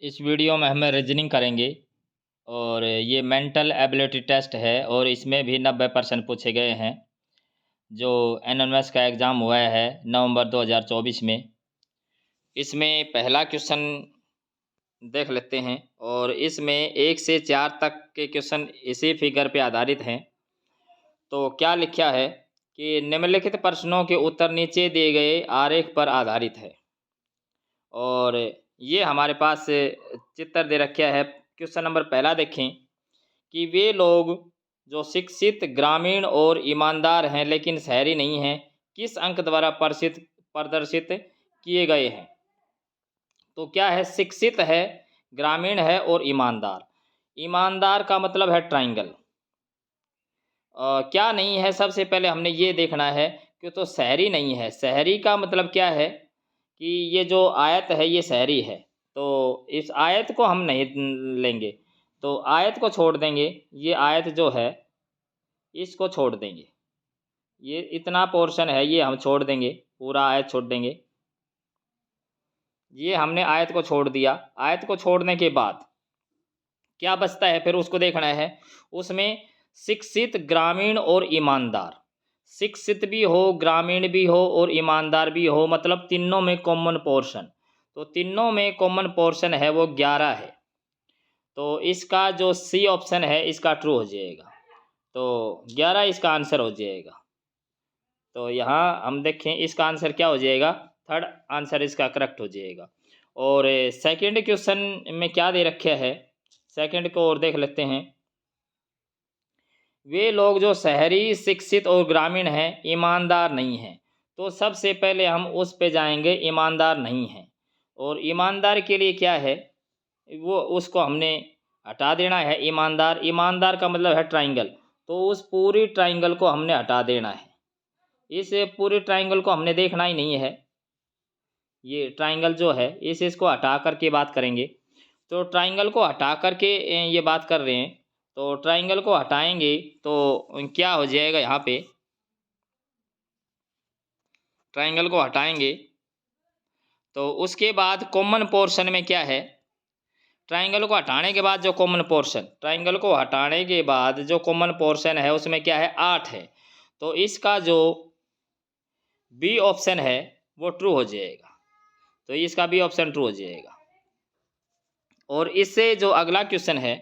इस वीडियो में हम रीजनिंग करेंगे और ये मेंटल एबिलिटी टेस्ट है और इसमें भी 90% पूछे गए हैं। जो एनएमएस का एग्ज़ाम हुआ है नवंबर 2024 में। इसमें पहला क्वेश्चन देख लेते हैं और इसमें 1 से 4 तक के क्वेश्चन इसी फिगर पे आधारित हैं। तो क्या लिखा है कि निम्नलिखित प्रश्नों के उत्तर नीचे दिए गए आरेख पर आधारित है। और ये हमारे पास चित्र दे रखा है। क्वेश्चन नंबर पहला देखें कि वे लोग जो शिक्षित, ग्रामीण और ईमानदार हैं लेकिन शहरी नहीं हैं, किस अंक द्वारा प्रदर्शित किए गए हैं। तो क्या है, शिक्षित है, ग्रामीण है और ईमानदार। ईमानदार का मतलब है ट्राइंगल। क्या नहीं है, सबसे पहले हमने ये देखना है कि तो शहरी नहीं है। शहरी का मतलब क्या है कि ये जो आयत है ये शहरी है, तो इस आयत को हम नहीं लेंगे, तो आयत को छोड़ देंगे। ये आयत जो है इसको छोड़ देंगे, ये इतना पोर्शन है ये हम छोड़ देंगे, पूरा आयत छोड़ देंगे। ये हमने आयत को छोड़ दिया। आयत को छोड़ने के बाद क्या बचता है, फिर उसको देखना है। उसमें शिक्षित, ग्रामीण और ईमानदार। शिक्षित भी हो, ग्रामीण भी हो और ईमानदार भी हो, मतलब तीनों में कॉमन पोर्शन। तो तीनों में कॉमन पोर्शन है वो 11 है। तो इसका जो सी ऑप्शन है इसका ट्रू हो जाएगा। तो 11 इसका आंसर हो जाएगा। तो यहाँ हम देखें इसका आंसर क्या हो जाएगा, थर्ड आंसर इसका करेक्ट हो जाएगा। और सेकंड क्वेश्चन में क्या दे रखा है, सेकंड को और देख लेते हैं। वे लोग जो शहरी, शिक्षित और ग्रामीण हैं, ईमानदार नहीं हैं। तो सबसे पहले हम उस पे जाएंगे, ईमानदार नहीं हैं। और ईमानदार के लिए क्या है, वो उसको हमने हटा देना है। ईमानदार का मतलब है ट्राइंगल, तो उस पूरी ट्राइंगल को हमने हटा देना है। इस पूरे ट्राइंगल को हमने देखना ही नहीं है। ये ट्राइंगल जो है इसको हटा करके बात करेंगे। तो ट्राइंगल को हटा करके ये बात कर रहे हैं, तो ट्राइंगल को हटाएंगे तो क्या हो जाएगा, यहाँ पे ट्राइंगल को हटाएंगे तो उसके बाद कॉमन पोर्शन में क्या है, ट्राइंगल को हटाने के बाद जो कॉमन पोर्शन, ट्राइंगल को हटाने के बाद जो कॉमन पोर्शन है उसमें क्या है, 8 है। तो इसका जो बी ऑप्शन है वो ट्रू हो जाएगा। तो इसका बी ऑप्शन ट्रू हो जाएगा। और इससे जो अगला क्वेश्चन है,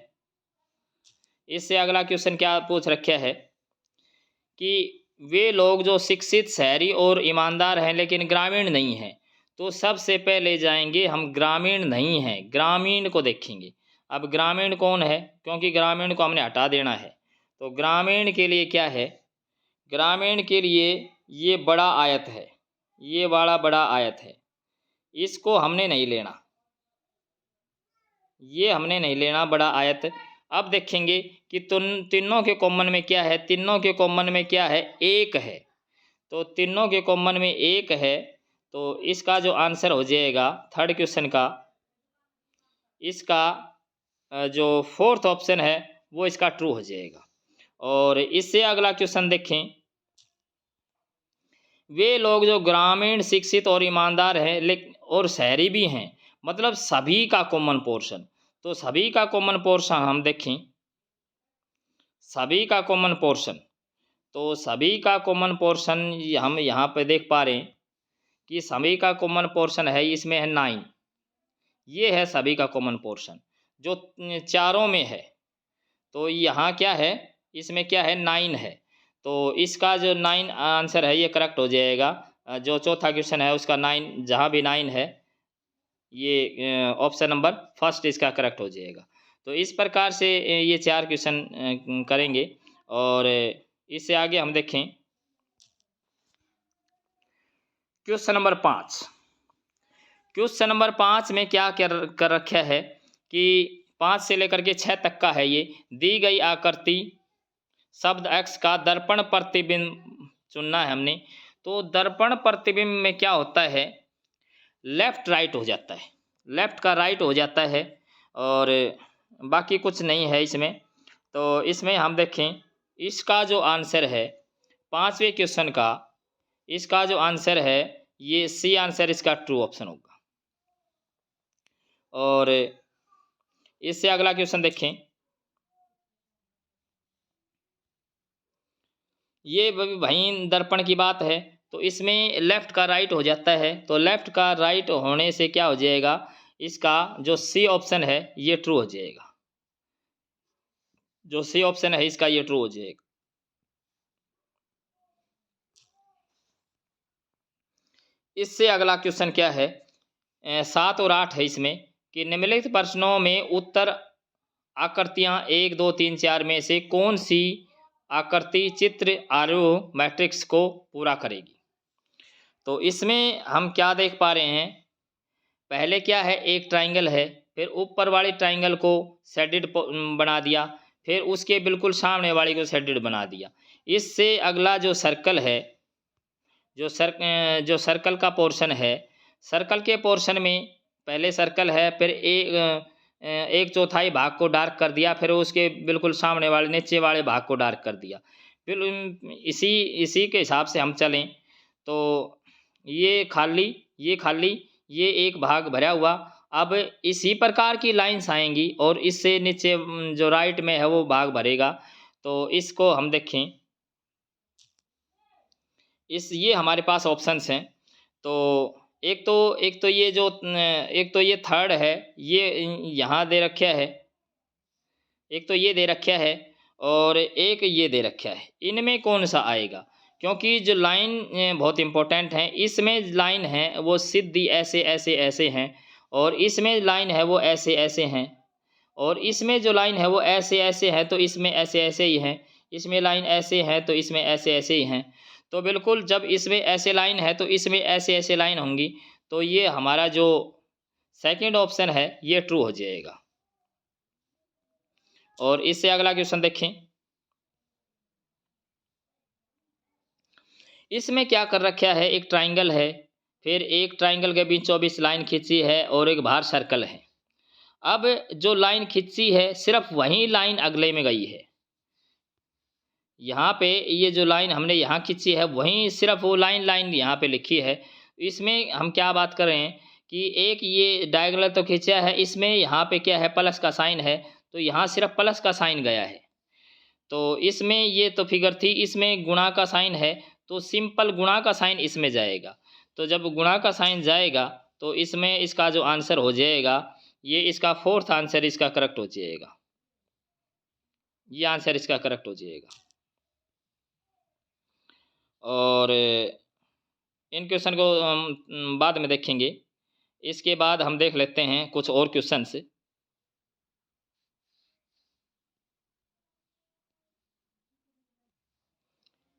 इससे अगला क्वेश्चन क्या पूछ रखा है कि वे लोग जो शिक्षित, शहरी और ईमानदार हैं लेकिन ग्रामीण नहीं हैं। तो सबसे पहले जाएंगे हम, ग्रामीण नहीं हैं, ग्रामीण को देखेंगे। अब ग्रामीण कौन है, क्योंकि ग्रामीण को हमने हटा देना है। तो ग्रामीण के लिए क्या है, ग्रामीण के लिए ये बड़ा आयत है, ये वाला बड़ा आयत है, इसको हमने नहीं लेना, ये हमने नहीं लेना बड़ा आयत। अब देखेंगे कि तीनों के कॉमन में क्या है, तीनों के कॉमन में क्या है, 1 है। तो तीनों के कॉमन में 1 है, तो इसका जो आंसर हो जाएगा थर्ड क्वेश्चन का, इसका जो फोर्थ ऑप्शन है वो इसका ट्रू हो जाएगा। और इससे अगला क्वेश्चन देखें। वे लोग जो ग्रामीण, शिक्षित और ईमानदार हैं लेकिन और शहरी भी हैं, मतलब सभी का कॉमन पोर्शन। तो सभी का कॉमन पोर्शन हम देखें, सभी का कॉमन पोर्शन, तो सभी का कॉमन पोर्शन हम यहाँ पे देख पा रहे हैं कि सभी का कॉमन पोर्शन है, इसमें है 9। ये है सभी का कॉमन पोर्शन जो चारों में है। तो यहाँ क्या है, इसमें क्या है, 9 है। तो इसका जो 9 आंसर है ये करेक्ट हो जाएगा। जो चौथा क्वेश्चन है उसका 9, जहाँ भी 9 है ये ऑप्शन नंबर फर्स्ट इसका करेक्ट हो जाएगा। तो इस प्रकार से ये 4 क्वेश्चन करेंगे। और इससे आगे हम देखें क्वेश्चन नंबर 5। क्वेश्चन नंबर 5 में क्या कर रखा है कि 5 से लेकर के 6 तक का है। ये दी गई आकृति शब्द x का दर्पण प्रतिबिंब चुनना है हमने। तो दर्पण प्रतिबिंब में क्या होता है, लेफ्ट राइट हो जाता है, लेफ्ट का राइट हो जाता है और बाकी कुछ नहीं है इसमें। तो इसमें हम देखें इसका जो आंसर है 5वें क्वेश्चन का, इसका जो आंसर है ये सी आंसर इसका ट्रू ऑप्शन होगा। और इससे अगला क्वेश्चन देखें। ये वही दर्पण की बात है, तो इसमें लेफ्ट का राइट हो जाता है, तो लेफ्ट का राइट होने से क्या हो जाएगा, इसका जो सी ऑप्शन है ये ट्रू हो जाएगा। जो सी ऑप्शन है इसका ये ट्रू हो जाएगा। इससे अगला क्वेश्चन क्या है, 7 और 8 है इसमें कि निम्नलिखित प्रश्नों में उत्तर आकृतियां 1 2 3 4 में से कौन सी आकृति चित्र आरोह मैट्रिक्स को पूरा करेगी। तो इसमें हम क्या देख पा रहे हैं, पहले क्या है, एक ट्राइंगल है, फिर ऊपर वाले ट्राइंगल को शेडेड बना दिया, फिर उसके बिल्कुल सामने वाले को शेडेड बना दिया। इससे अगला जो सर्कल है, जो सर्कल का पोर्शन है, सर्कल के पोर्शन में पहले सर्कल है, फिर एक चौथाई भाग को डार्क कर दिया, फिर उसके बिल्कुल सामने वाले नीचे वाले भाग को डार्क कर दिया। फिर इसी के हिसाब से हम चलें तो ये खाली ये एक भाग भरा हुआ। अब इसी प्रकार की लाइंस आएंगी और इससे नीचे जो राइट में है वो भाग भरेगा। तो इसको हम देखें, ये हमारे पास ऑप्शंस हैं। तो एक तो ये थर्ड है, ये यहाँ दे रखा है, एक तो ये दे रखा है और एक ये दे रखा है। इनमें कौन सा आएगा, क्योंकि जो लाइन बहुत इंपॉर्टेंट है, इसमें लाइन है वो सीधी ऐसे ऐसे ऐसे हैं, और इसमें लाइन है वो ऐसे ऐसे हैं, और इसमें जो लाइन है वो ऐसे ऐसे है, तो इसमें ऐसे ऐसे ही हैं, इसमें लाइन ऐसे है तो इसमें ऐसे ऐसे ही हैं। तो बिल्कुल जब इसमें ऐसे लाइन है तो इसमें ऐसे ऐसे लाइन होंगी, तो ये हमारा जो सेकंड ऑप्शन है ये ट्रू हो जाएगा। और इससे अगला क्वेश्चन देखें। इसमें क्या कर रखा है, एक ट्राइंगल है, फिर एक ट्राइंगल के बीच 24 लाइन खींची है और एक बाहर सर्कल है। अब जो लाइन खींची है सिर्फ वही लाइन अगले में गई है। यहाँ पे ये जो लाइन हमने यहाँ खींची है वहीं सिर्फ वो लाइन यहाँ पे लिखी है। इसमें हम क्या बात कर रहे हैं कि एक ये डायगोनल तो खींचा है, इसमें यहाँ पे क्या है, प्लस का साइन है, तो यहाँ सिर्फ प्लस का साइन गया है। तो इसमें ये तो फिगर थी, इसमें गुणा का साइन है, तो सिंपल गुणा का साइन इसमें जाएगा। तो जब गुणा का साइन जाएगा तो इसमें इसका जो आंसर हो जाएगा, ये इसका फोर्थ आंसर इसका करेक्ट हो जाएगा। ये आंसर इसका करेक्ट हो जाएगा। और इन क्वेश्चन को हम बाद में देखेंगे। इसके बाद हम देख लेते हैं कुछ और क्वेश्चंस।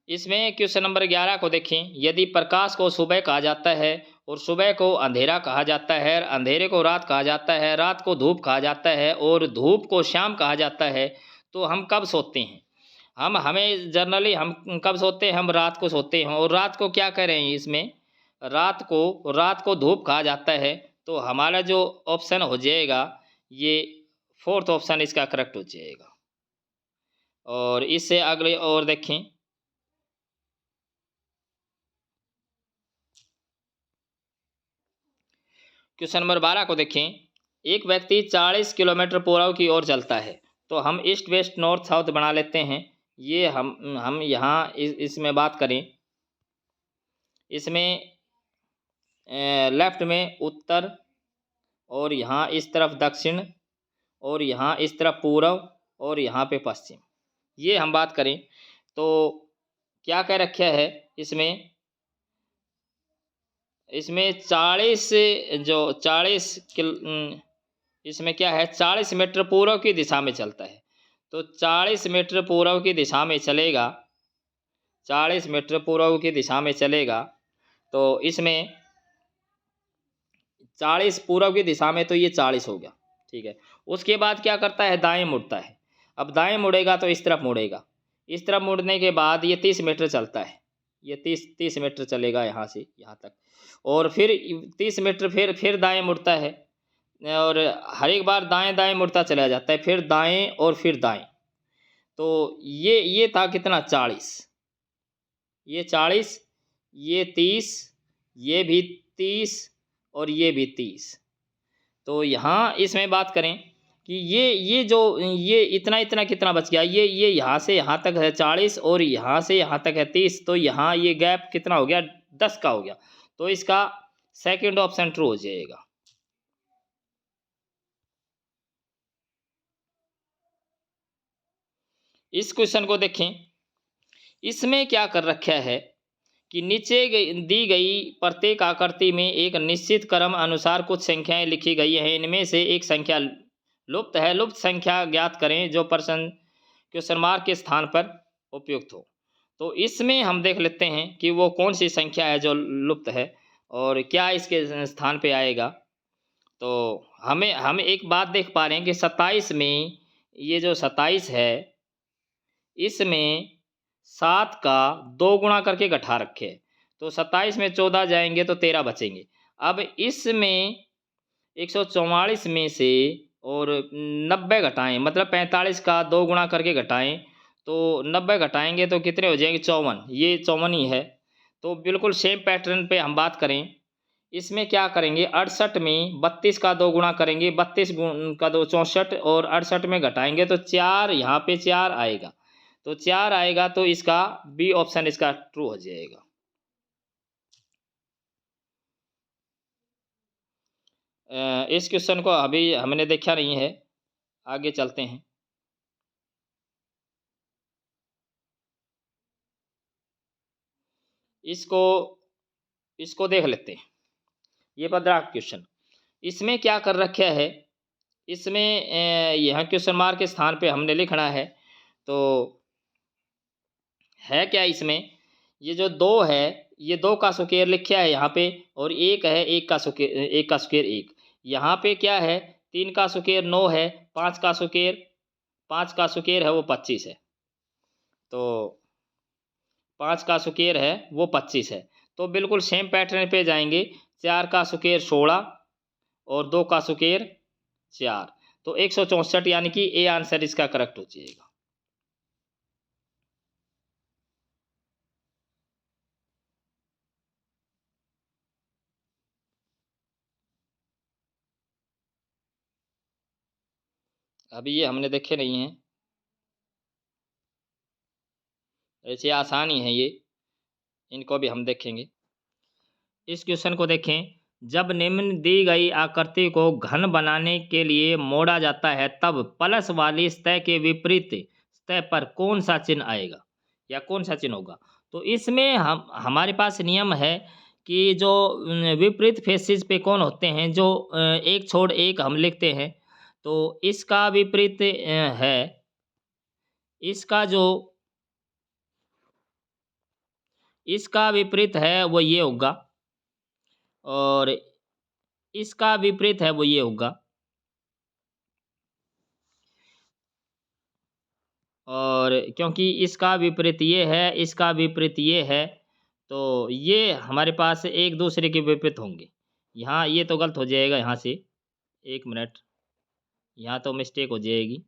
इसमें क्वेश्चन नंबर 11 को देखें। यदि प्रकाश को सुबह कहा जाता है और सुबह को अंधेरा कहा जाता है, अंधेरे को रात कहा जाता है, रात को धूप कहा जाता है और धूप को शाम कहा जाता है, तो हम कब सोते हैं। हमें जनरली हम कब सोते हैं, हम रात को सोते हैं। और रात को क्या कह रहे हैं, इसमें रात को धूप कहा जाता है, तो हमारा जो ऑप्शन हो जाएगा ये फोर्थ ऑप्शन इसका करेक्ट हो जाएगा। और इससे अगले और देखें। क्वेश्चन नंबर 12 को देखें। एक व्यक्ति 40 किलोमीटर पूर्व की ओर चलता है, तो हम ईस्ट वेस्ट नॉर्थ साउथ बना लेते हैं। ये हम यहाँ इसमें बात करें, इसमें लेफ्ट में उत्तर, और यहाँ इस तरफ दक्षिण, और यहाँ इस तरफ पूर्व, और यहाँ पे पश्चिम। ये हम बात करें तो क्या कह रखा है, इसमें 40 इसमें क्या है, 40 मीटर पूर्व की दिशा में चलता है। तो 40 मीटर पूर्व की दिशा में चलेगा, 40 मीटर पूर्व की दिशा में चलेगा, तो इसमें 40 पूर्व की दिशा में, तो ये 40 हो गया, ठीक है। उसके बाद क्या करता है, दाएं मुड़ता है। अब दाएं मुड़ेगा तो इस तरफ मुड़ेगा, इस तरफ मुड़ने के बाद ये 30 मीटर चलता है, ये 30 मीटर चलेगा यहाँ से यहाँ तक, और फिर 30 मीटर फिर दाएं मुड़ता है, और हर एक बार दाएं दाएं मुड़ता चला जाता है, फिर दाएं और फिर दाएं। तो ये था कितना, 40, ये 40, ये 30, ये भी 30 और ये भी 30। तो यहाँ इसमें बात करें कि ये जो ये इतना इतना कितना बच गया, ये यहाँ से यहाँ तक है 40 और यहाँ से यहाँ तक है 30, तो यहाँ ये गैप कितना हो गया, 10 का हो गया। तो इसका सेकंड ऑप्शन ट्रू हो जाएगा। इस क्वेश्चन को देखें, इसमें क्या कर रखा है कि नीचे दी गई प्रत्येक आकृति में एक निश्चित क्रम अनुसार कुछ संख्याएं लिखी गई हैं, इनमें से एक संख्या लुप्त है, लुप्त संख्या ज्ञात करें जो प्रश्न क्वेश्चन मार्क के स्थान पर उपयुक्त हो। तो इसमें हम देख लेते हैं कि वो कौन सी संख्या है जो लुप्त है और क्या इसके स्थान पे आएगा। तो हम एक बात देख पा रहे हैं कि 27 में, ये जो 27 है इसमें 7 का 2 गुणा करके घटा रखे हैं, तो 27 में 14 जाएंगे तो 13 बचेंगे। अब इसमें 144 में से और 90 घटाएं, मतलब 45 का 2 गुणा करके घटाएं तो 90 घटाएंगे तो कितने हो जाएंगे, 54। ये 54 ही है। तो बिल्कुल सेम पैटर्न पे हम बात करें, इसमें क्या करेंगे, 68 में 32 का 2 गुणा करेंगे, 32 का 2 64 और 68 में घटाएंगे तो 4, यहाँ पे 4 आएगा, तो 4 आएगा, तो इसका बी ऑप्शन इसका ट्रू हो जाएगा। इस क्वेश्चन को अभी हमने देखा नहीं है, आगे चलते हैं। इसको देख लेते हैं। ये 15 क्वेश्चन, इसमें क्या कर रखा है, इसमें यह क्वेश्चन मार्क के स्थान पे हमने लिखना है। तो है क्या इसमें, ये जो 2 है, ये 2 का स्क्वायर लिखा है यहाँ पे, और 1 है, 1 का स्क्वायर 1। यहाँ पे क्या है, 3 का स्क्वायर 9 है, 5 का स्क्वायर है वो 25 है, तो 5 का स्क्वायर है वो 25 है। तो बिल्कुल सेम पैटर्न पे जाएंगे, 4 का स्क्वायर 16 और 2 का स्क्वायर 4, तो 164, यानी कि ए आंसर इसका करेक्ट हो जाएगा। अभी ये हमने देखे नहीं हैं, ऐसे आसान ही है ये, इनको भी हम देखेंगे। इस क्वेश्चन को देखें, जब निम्न दी गई आकृति को घन बनाने के लिए मोड़ा जाता है तब प्लस वाली सतह के विपरीत सतह पर कौन सा चिन्ह आएगा या कौन सा चिन्ह होगा। तो इसमें हमारे पास नियम है कि जो विपरीत फेसिस पे कौन होते हैं, जो एक छोड़ एक हम लिखते हैं, तो इसका विपरीत है, इसका विपरीत है वो ये होगा, और इसका विपरीत है वो ये होगा, और क्योंकि इसका विपरीत ये है, इसका विपरीत ये है, तो ये हमारे पास एक दूसरे के विपरीत होंगे। यहाँ ये तो गलत हो जाएगा, यहाँ से 1 मिनट, यहाँ तो मिस्टेक हो जाएगी।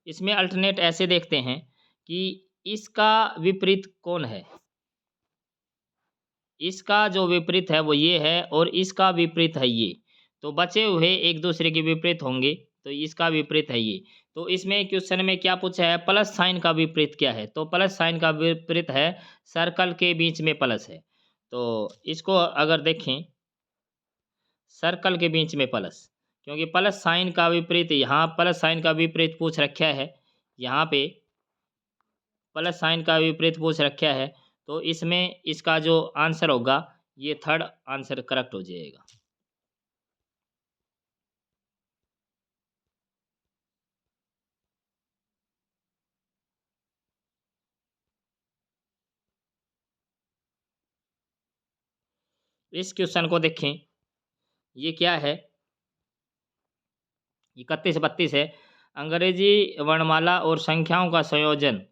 इसमें अल्टरनेट ऐसे देखते हैं कि इसका विपरीत कौन है, इसका जो विपरीत है वो ये है और इसका विपरीत है ये, तो बचे हुए एक दूसरे के विपरीत होंगे, तो इसका विपरीत है ये। तो इसमें क्वेश्चन में क्या पूछा है, प्लस साइन का विपरीत क्या है, तो प्लस साइन का विपरीत है सर्कल के बीच में प्लस है। तो इसको अगर देखें, सर्कल के बीच में प्लस, क्योंकि प्लस साइन का विपरीत, यहाँ प्लस साइन का विपरीत पूछ रखा है, यहाँ पे प्लस साइन का विपरीत पूछ रखा है, तो इसमें इसका जो आंसर होगा ये थर्ड आंसर करेक्ट हो जाएगा। इस क्वेश्चन को देखें, ये क्या है, 31-32 है। अंग्रेजी वर्णमाला और संख्याओं का संयोजन,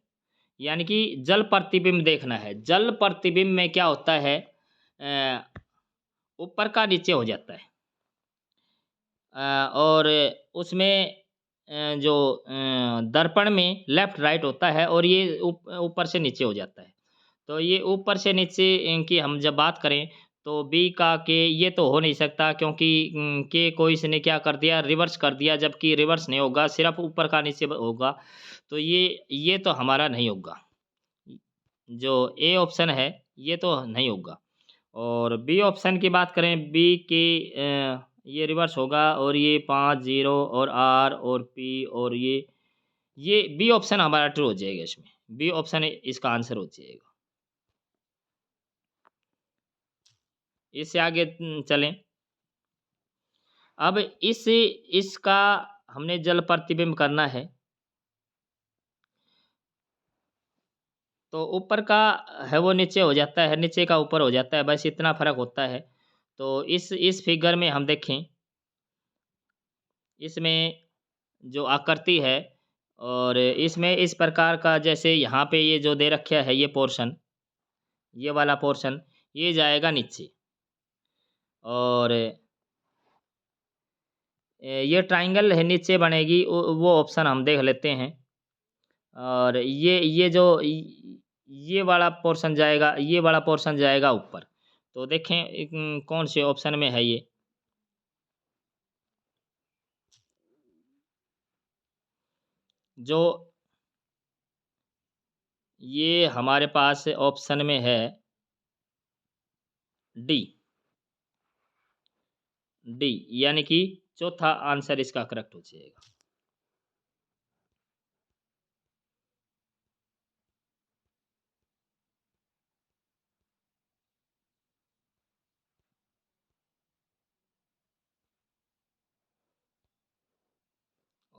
यानी कि जल प्रतिबिंब देखना है। जल प्रतिबिंब में क्या होता है, ऊपर का नीचे हो जाता है, और उसमें जो दर्पण में लेफ्ट राइट होता है, और ये ऊपर से नीचे हो जाता है। तो ये ऊपर से नीचे की हम जब बात करें तो बी का के ये तो हो नहीं सकता, क्योंकि के को इसने क्या कर दिया, रिवर्स कर दिया, जबकि रिवर्स नहीं होगा, सिर्फ ऊपर का नीचे होगा। तो ये तो हमारा नहीं होगा, जो ए ऑप्शन है ये तो नहीं होगा। और बी ऑप्शन की बात करें, बी के ये रिवर्स होगा, और ये 5 0 और आर और पी, और ये बी ऑप्शन हमारा ट्रू हो जाएगा। इसमें बी ऑप्शन इसका आंसर हो जाएगा। इससे आगे चलें। अब इसका हमने जल प्रतिबिंब करना है, तो ऊपर का है वो नीचे हो जाता है, नीचे का ऊपर हो जाता है, बस इतना फर्क होता है। तो इस फिगर में हम देखें, इसमें जो आकृति है, और इसमें इस प्रकार का, जैसे यहाँ पे ये जो दे रखा है ये पोर्शन, ये वाला पोर्शन ये जाएगा नीचे, और ये ट्राइंगल है नीचे बनेगी, वो ऑप्शन हम देख लेते हैं। और ये जो ये वाला पोर्शन जाएगा, ये वाला पोर्शन जाएगा ऊपर। तो देखें कौन से ऑप्शन में है ये। जो ये हमारे पास ऑप्शन में है डी, डी यानी कि चौथा आंसर इसका करेक्ट हो जाएगा।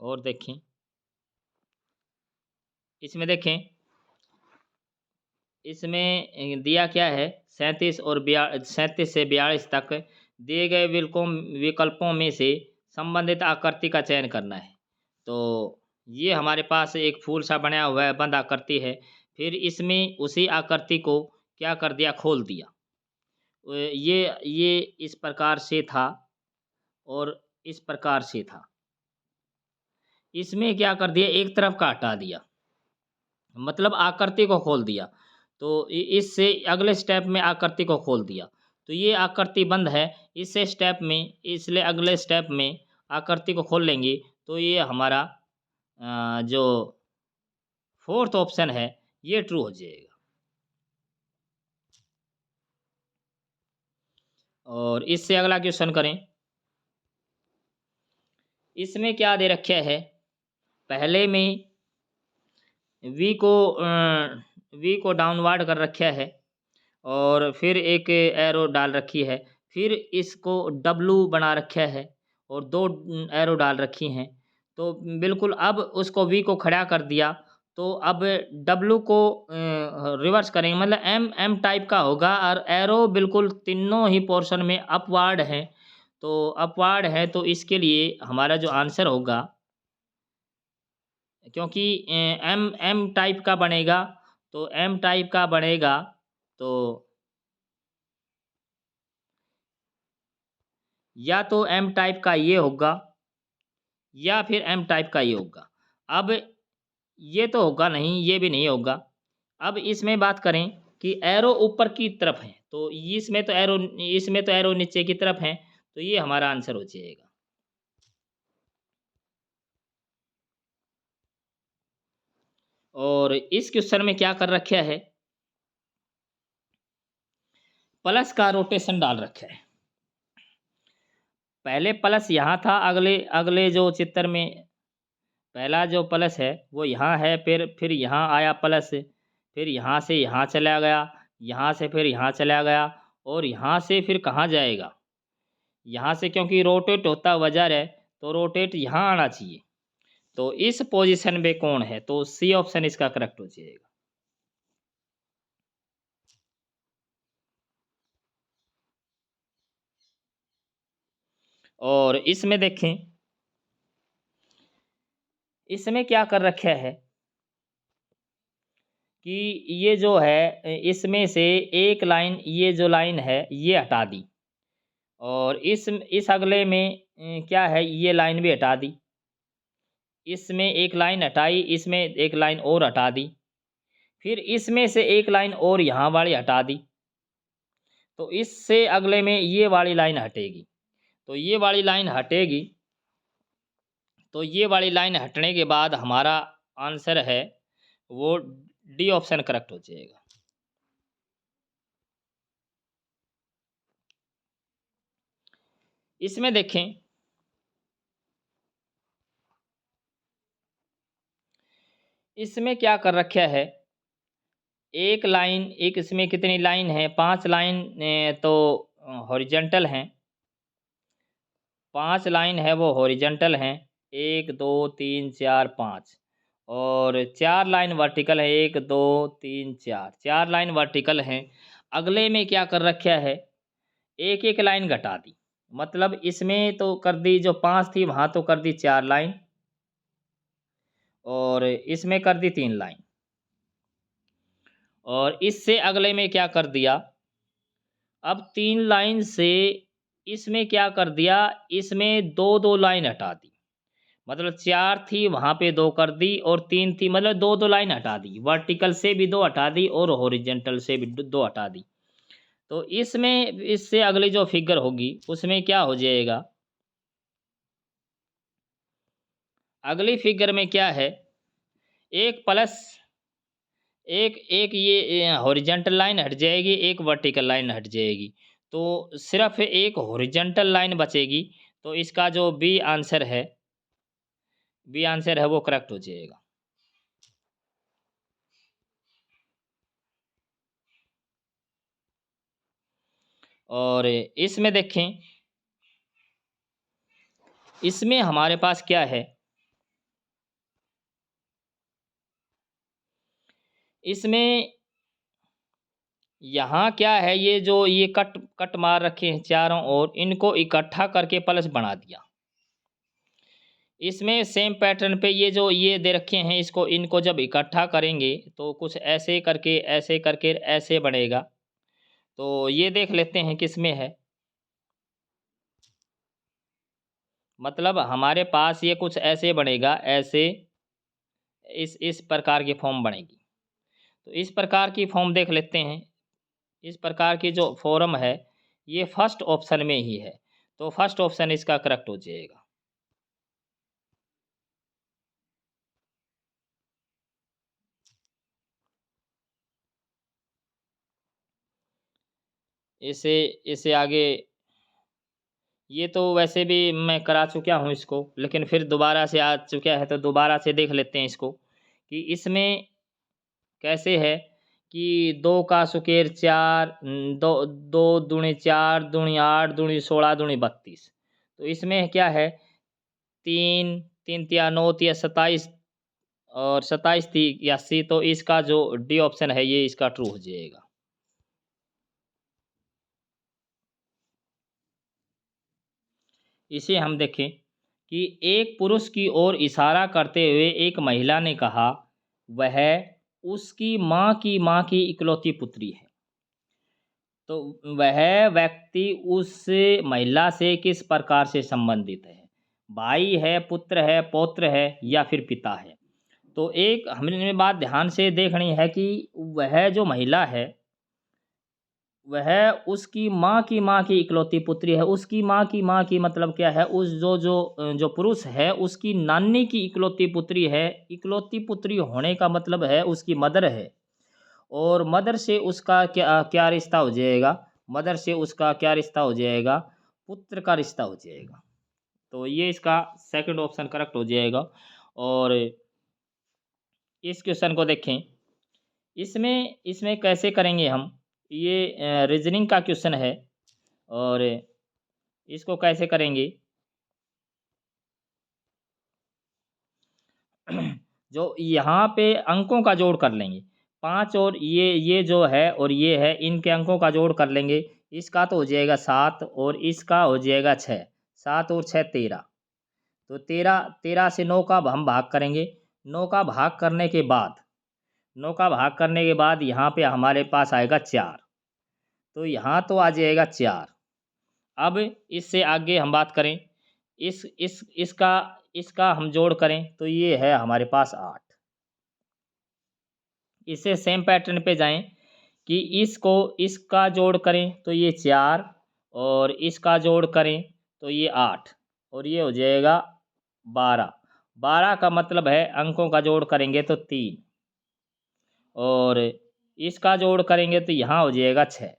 और देखें, इसमें देखें, इसमें दिया क्या है, 37 और 37 से 42 तक दिए गए विकल्पों में से संबंधित आकृति का चयन करना है। तो ये हमारे पास एक फूल सा बनाया हुआ है, बंद आकृति है। फिर इसमें उसी आकृति को क्या कर दिया, खोल दिया। ये इस प्रकार से था और इस प्रकार से था। इसमें क्या कर दिया, एक तरफ का हटा दिया, मतलब आकृति को खोल दिया। तो इससे अगले स्टेप में आकृति को खोल दिया, तो ये आकृति बंद है, इससे स्टेप में, इसलिए अगले स्टेप में आकृति को खोल लेंगे, तो ये हमारा जो फोर्थ ऑप्शन है ये ट्रू हो जाएगा। और इससे अगला क्वेश्चन करें। इसमें क्या दे रखा है, पहले में वी को डाउनवर्ड कर रखा है, और फिर एक एरो डाल रखी है, फिर इसको डब्लू बना रखा है, और 2 एरो डाल रखी हैं। तो बिल्कुल अब उसको वी को खड़ा कर दिया, तो अब डब्लू को रिवर्स करेंगे, मतलब एम एम टाइप का होगा, और एरो बिल्कुल तीनों ही पोर्शन में अपवार्ड है। तो अपवार्ड है, तो इसके लिए हमारा जो आंसर होगा, क्योंकि एम एम टाइप का बनेगा, तो एम टाइप का बनेगा, तो या तो एम टाइप का ये होगा, या फिर एम टाइप का ये होगा। अब ये तो होगा नहीं, ये भी नहीं होगा। अब इसमें बात करें कि एरो ऊपर की तरफ है, तो इसमें तो एरो नीचे की तरफ है, तो ये हमारा आंसर हो जाएगा। और इस क्वेश्चन में क्या कर रखा है, प्लस का रोटेशन डाल रखा है। पहले प्लस यहाँ था, अगले अगले जो चित्र में पहला जो प्लस है वो यहाँ है, फिर यहाँ आया प्लस, फिर यहाँ से यहाँ चला गया, यहाँ से फिर यहाँ चला गया, और यहाँ से फिर कहाँ जाएगा, यहाँ से क्योंकि रोटेट होता वजह है, तो रोटेट यहाँ आना चाहिए। तो इस पोजीशन में कौन है, तो सी ऑप्शन इसका करेक्ट हो जाएगा। और इसमें देखें, इसमें क्या कर रखा है कि ये जो है, इसमें से एक लाइन, ये जो लाइन है ये हटा दी, और इस अगले में क्या है, ये लाइन भी हटा दी, इसमें एक लाइन हटाई, इसमें एक लाइन और हटा दी, फिर इसमें से एक लाइन और यहाँ वाली हटा दी। तो इससे अगले में ये वाली लाइन हटेगी, तो ये वाली लाइन हटेगी, तो ये वाली लाइन हटने के बाद हमारा आंसर है वो डी ऑप्शन करेक्ट हो जाएगा। इसमें देखें, इसमें क्या कर रखा है, एक लाइन, एक इसमें कितनी लाइन है, 5 लाइन तो हॉरिजेंटल हैं, 5 लाइन है वो हॉरिजेंटल हैं, 1 2 3 4 5, और 4 लाइन वर्टिकल है, 1 2 3 4, 4 लाइन वर्टिकल हैं। अगले में क्या कर रखा है, एक एक लाइन घटा दी, मतलब इसमें तो कर दी, जो 5 थी वहाँ तो कर दी 4 लाइन, और इसमें कर दी 3 लाइन, और इससे अगले में क्या कर दिया, अब 3 लाइन से इसमें क्या कर दिया, इसमें 2 लाइन हटा दी, मतलब 4 थी वहाँ पे 2 कर दी, और 3 थी मतलब 2 लाइन हटा दी, वर्टिकल से भी 2 हटा दी और हॉरिजेंटल से भी 2 हटा दी। तो इसमें इससे अगली जो फिगर होगी उसमें क्या हो जाएगा, अगली फिगर में क्या है, एक प्लस एक एक ये हॉरिजेंटल लाइन हट जाएगी, एक वर्टिकल लाइन हट जाएगी, तो सिर्फ एक हॉरिजेंटल लाइन बचेगी, तो इसका जो बी आंसर है वो करेक्ट हो जाएगा। और इसमें देखें, इसमें हमारे पास क्या है, इसमें यहाँ क्या है, ये जो ये कट कट मार रखे हैं चारों ओर, इनको इकट्ठा करके प्लस बना दिया। इसमें सेम पैटर्न पे ये जो ये दे रखे हैं, इसको इनको जब इकट्ठा करेंगे तो कुछ ऐसे करके ऐसे करके ऐसे बनेगा। तो ये देख लेते हैं किस में है, मतलब हमारे पास ये कुछ ऐसे बनेगा, ऐसे इस प्रकार की फॉर्म बनेगी। तो इस प्रकार की फॉर्म देख लेते हैं, इस प्रकार की जो फॉर्म है ये फर्स्ट ऑप्शन में ही है, तो फर्स्ट ऑप्शन इसका करेक्ट हो जाएगा। इसे इसे आगे, ये तो वैसे भी मैं करा चुका हूँ इसको, लेकिन फिर दोबारा से आ चुका है तो दोबारा से देख लेते हैं इसको कि इसमें कैसे है, कि 2 का सुकेर 4, 2 दूनी 4 दूनी 8 दूनी 16 दूनी 32, तो इसमें क्या है, 3 3 तिया 9 तिया 27, और 27 थी 81, तो इसका जो डी ऑप्शन है ये इसका ट्रू हो जाएगा। इसे हम देखें कि एक पुरुष की ओर इशारा करते हुए एक महिला ने कहा, वह उसकी माँ की इकलौती पुत्री है। तो वह व्यक्ति उस महिला से किस प्रकार से संबंधित है, भाई है, पुत्र है, पौत्र है, या फिर पिता है। तो एक हमने बात ध्यान से देखनी है कि वह जो महिला है वह उसकी माँ की इकलौती पुत्री है। उसकी माँ की मतलब क्या है, उस जो पुरुष है उसकी नानी की इकलौती पुत्री है। इकलौती पुत्री होने का मतलब है उसकी मदर है, और मदर से उसका क्या क्या रिश्ता हो जाएगा, मदर से उसका क्या रिश्ता हो जाएगा, पुत्र का रिश्ता हो जाएगा। तो ये इसका सेकंड ऑप्शन करेक्ट हो जाएगा। और इस क्वेश्चन को देखें, इसमें इसमें कैसे करेंगे हम, ये रीजनिंग का क्वेश्चन है, और इसको कैसे करेंगे जो यहाँ पे अंकों का जोड़ कर लेंगे, 5 और ये जो है और ये है, इनके अंकों का जोड़ कर लेंगे। इसका तो हो जाएगा 7 और इसका हो जाएगा 6, 7 और 6 13, तो 13 से 9 का हम भाग करेंगे। 9 का भाग करने के बाद 9 का भाग करने के बाद यहाँ पे हमारे पास आएगा 4, तो यहाँ तो आ जाएगा 4। अब इससे आगे हम बात करें, इसका इसका हम जोड़ करें तो ये है हमारे पास 8। इससे सेम पैटर्न पे जाएं कि इसको इसका जोड़ करें तो ये 4 और इसका जोड़ करें तो ये 8 और ये हो जाएगा 12। 12 का मतलब है अंकों का जोड़ करेंगे तो 3 और इसका जोड़ करेंगे तो यहाँ हो जाएगा 6।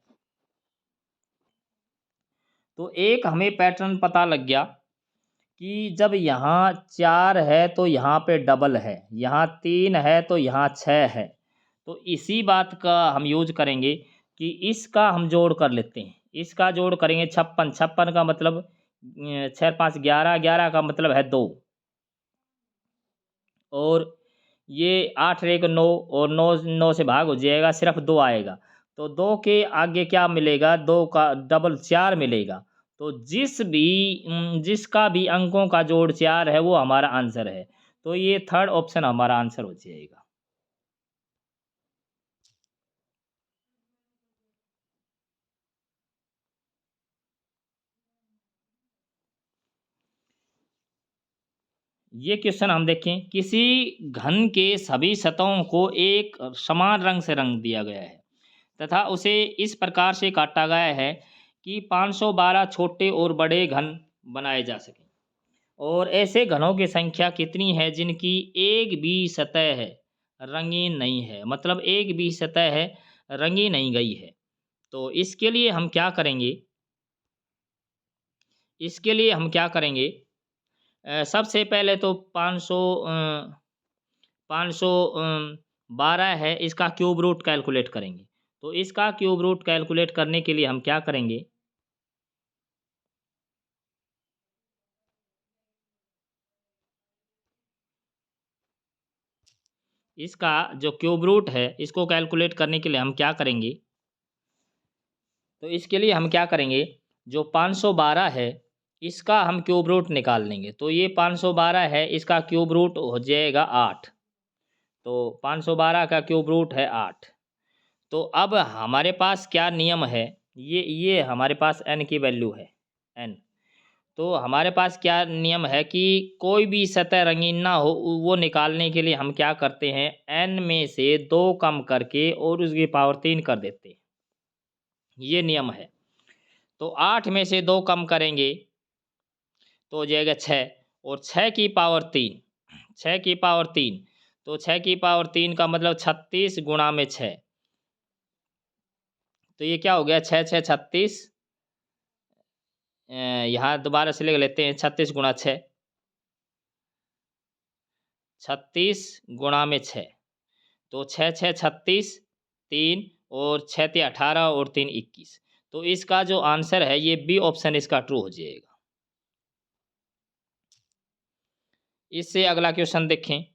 तो एक हमें पैटर्न पता लग गया कि जब यहाँ 4 है तो यहाँ पे डबल है, यहाँ 3 है तो यहाँ 6 है। तो इसी बात का हम यूज करेंगे कि इसका हम जोड़ कर लेते हैं। इसका जोड़ करेंगे 56, 56 का मतलब 6 5 11, 11 का मतलब है 2 और ये 8 1 9 और 9 9 से भाग हो जाएगा, सिर्फ 2 आएगा। तो 2 के आगे क्या मिलेगा, 2 का डबल 4 मिलेगा। तो जिसका भी अंकों का जोड़ 4 है वो हमारा आंसर है। तो ये थर्ड ऑप्शन हमारा आंसर हो जाएगा। ये क्वेश्चन हम देखें, किसी घन के सभी सतहों को एक समान रंग से रंग दिया गया है तथा उसे इस प्रकार से काटा गया है कि 512 छोटे और बड़े घन बनाए जा सकें। और ऐसे घनों की संख्या कितनी है जिनकी एक भी सतह है रंगी नहीं है, मतलब एक भी सतह है रंगी नहीं गई है। तो इसके लिए हम क्या करेंगे, सबसे पहले तो 512 है, इसका क्यूब रूट कैलकुलेट करेंगे। तो इसका क्यूब रूट कैलकुलेट करने के लिए हम क्या करेंगे, इसका जो क्यूब रूट है इसको कैलकुलेट करने के लिए हम क्या करेंगे, तो इसके लिए हम क्या करेंगे, जो 512 है इसका हम क्यूब रूट निकाल लेंगे। तो ये 512 है, इसका क्यूब रूट हो जाएगा 8। तो 512 का क्यूब रूट है 8। तो अब हमारे पास क्या नियम है, ये हमारे पास n की वैल्यू है n। तो हमारे पास क्या नियम है कि कोई भी सतह रंगीन ना हो, वो निकालने के लिए हम क्या करते हैं, n में से 2 कम करके और उसकी पावर 3 कर देते हैं। ये नियम है। तो 8 में से 2 कम करेंगे तो हो जाएगा 6 और 6 की पावर 3, 6 की पावर 3। तो 6 की पावर 3 का मतलब 36 गुणा में 6। तो ये क्या हो गया, 6 6 36, यहाँ दोबारा से लिख लेते हैं, 36 गुणा 6, 36 गुणा में 6। तो 6 6 36, 3 और 6 ते 18 और 3 21। तो इसका जो आंसर है ये बी ऑप्शन इसका ट्रू हो जाएगा। इससे अगला क्वेश्चन देखें,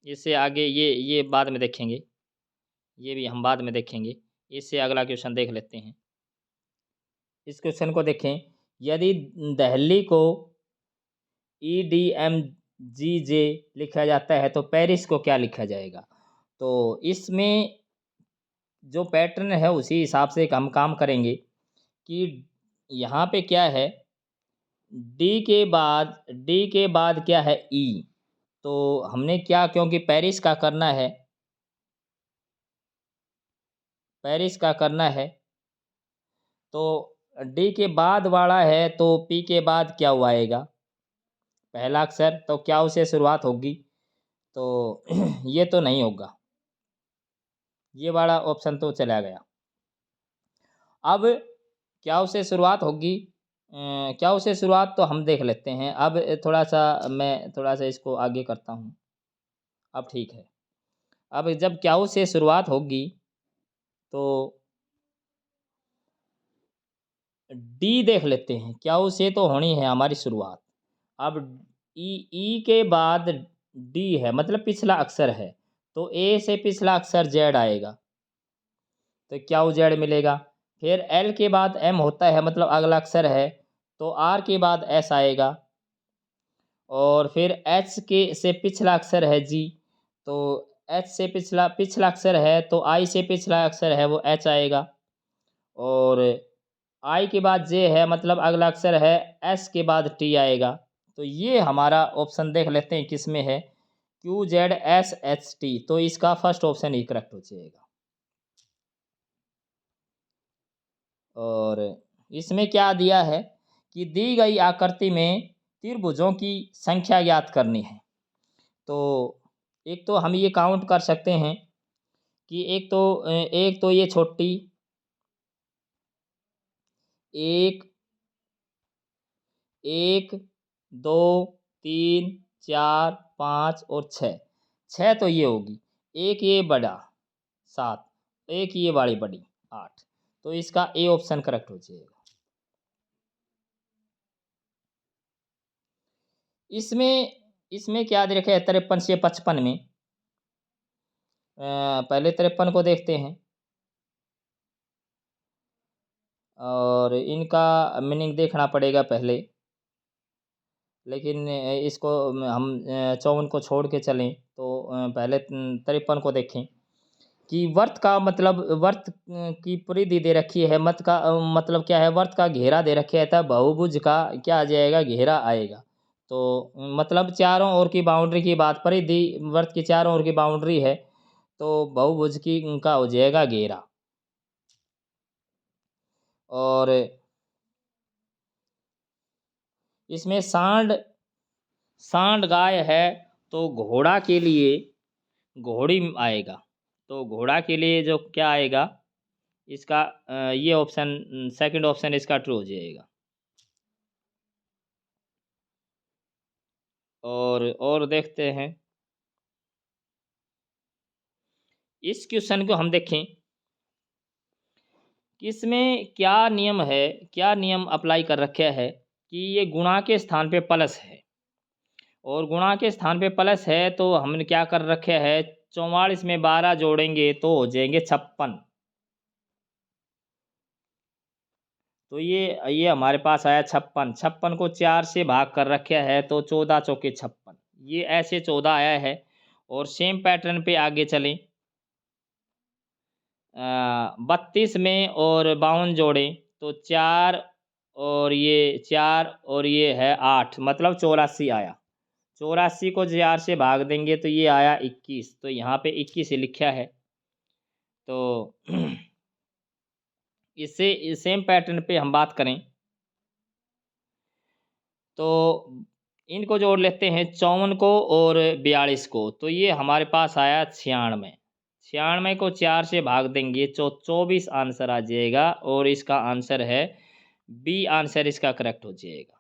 इससे आगे ये बाद में देखेंगे, ये भी हम बाद में देखेंगे। इससे अगला क्वेश्चन देख लेते हैं। इस क्वेश्चन को देखें, यदि दिल्ली को EDMGJ लिखा जाता है तो पेरिस को क्या लिखा जाएगा। तो इसमें जो पैटर्न है उसी हिसाब से हम काम करेंगे कि यहाँ पे क्या है, डी के बाद क्या है ई। तो हमने क्या, क्योंकि पेरिस का करना है, तो डी के बाद वाला है तो पी के बाद क्या हुआ आएगा, पहला अक्षर, तो क्या उसे शुरुआत होगी। तो ये तो नहीं होगा, ये वाला ऑप्शन तो चला गया। अब क्या उसे शुरुआत होगी, क्या उसे शुरुआत तो हम देख लेते हैं। अब मैं थोड़ा सा इसको आगे करता हूँ। अब ठीक है, अब जब क्या उसे शुरुआत होगी तो डी देख लेते हैं, क्या उसे तो होनी है हमारी शुरुआत। अब ई के बाद डी है, मतलब पिछला अक्षर है, तो ए से पिछला अक्षर जेड आएगा, तो क्या वो जेड मिलेगा। फिर एल के बाद एम होता है, मतलब अगला अक्षर है, तो आर के बाद एस आएगा। और फिर एच के से पिछला अक्षर है जी, तो एच से पिछला अक्षर है, तो आई से पिछला अक्षर है वो एच आएगा। और आई के बाद जे है, मतलब अगला अक्षर है, एस के बाद टी आएगा। तो ये हमारा ऑप्शन देख लेते हैं किस में है, QZSHT, तो इसका फर्स्ट ऑप्शन ही करेक्ट हो जाएगा। और इसमें क्या दिया है कि दी गई आकृति में त्रिभुजों की संख्या ज्ञात करनी है। तो एक तो हम ये काउंट कर सकते हैं कि एक तो ये छोटी, एक, एक, दो, तीन, चार, पाँच और छः। छः तो ये होगी, एक ये बड़ा, सात, एक ये बड़ी बड़ी, आठ। तो इसका ए ऑप्शन करेक्ट हो जाएगा। इसमें क्या दे रखा है 53 से 55 में। पहले 53 को देखते हैं और इनका मीनिंग देखना पड़ेगा पहले, लेकिन इसको हम 54 को छोड़ के चलें तो पहले 53 को देखें कि वर्त का मतलब, वर्त की परिधि दे रखी है, मत का मतलब क्या है, वर्त का घेरा दे रखा है, तब बहुभुज का क्या आ जाएगा, घेरा आएगा। तो मतलब चारों ओर की बाउंड्री की बात, परिधि वर्त की चारों ओर की बाउंड्री है, तो बहुभुज की उनका हो जाएगा घेरा। और इसमें सांड गाय है तो घोड़ा के लिए घोड़ी आएगा। तो घोड़ा के लिए जो क्या आएगा इसका, ये ऑप्शन, सेकंड ऑप्शन इसका ट्रू हो जाएगा। और देखते हैं इस क्वेश्चन को, हम देखें कि इसमें क्या नियम है, क्या नियम अप्लाई कर रखा है कि ये गुणा के स्थान पे प्लस है, और गुणा के स्थान पे प्लस है तो हमने क्या कर रखा है, 44 में 12 जोड़ेंगे तो हो जाएंगे 56। तो ये हमारे पास आया 56। 56 को 4 से भाग कर रखा है तो 14 चौके 56, ये ऐसे 14 आया है। और सेम पैटर्न पे आगे चलें, 32 में और 52 जोड़ें तो 4 और ये 4 और ये है 8, मतलब 84 आया। 84 को 4 से भाग देंगे तो ये आया 21, तो यहाँ पे 21 लिखा है। तो इससे सेम पैटर्न पे हम बात करें तो इनको जोड़ लेते हैं, 54 को और 42 को, तो ये हमारे पास आया 96। 96 को 4 से भाग देंगे तो 24 आंसर आ जाएगा, और इसका आंसर है बी आंसर इसका करेक्ट हो जाएगा।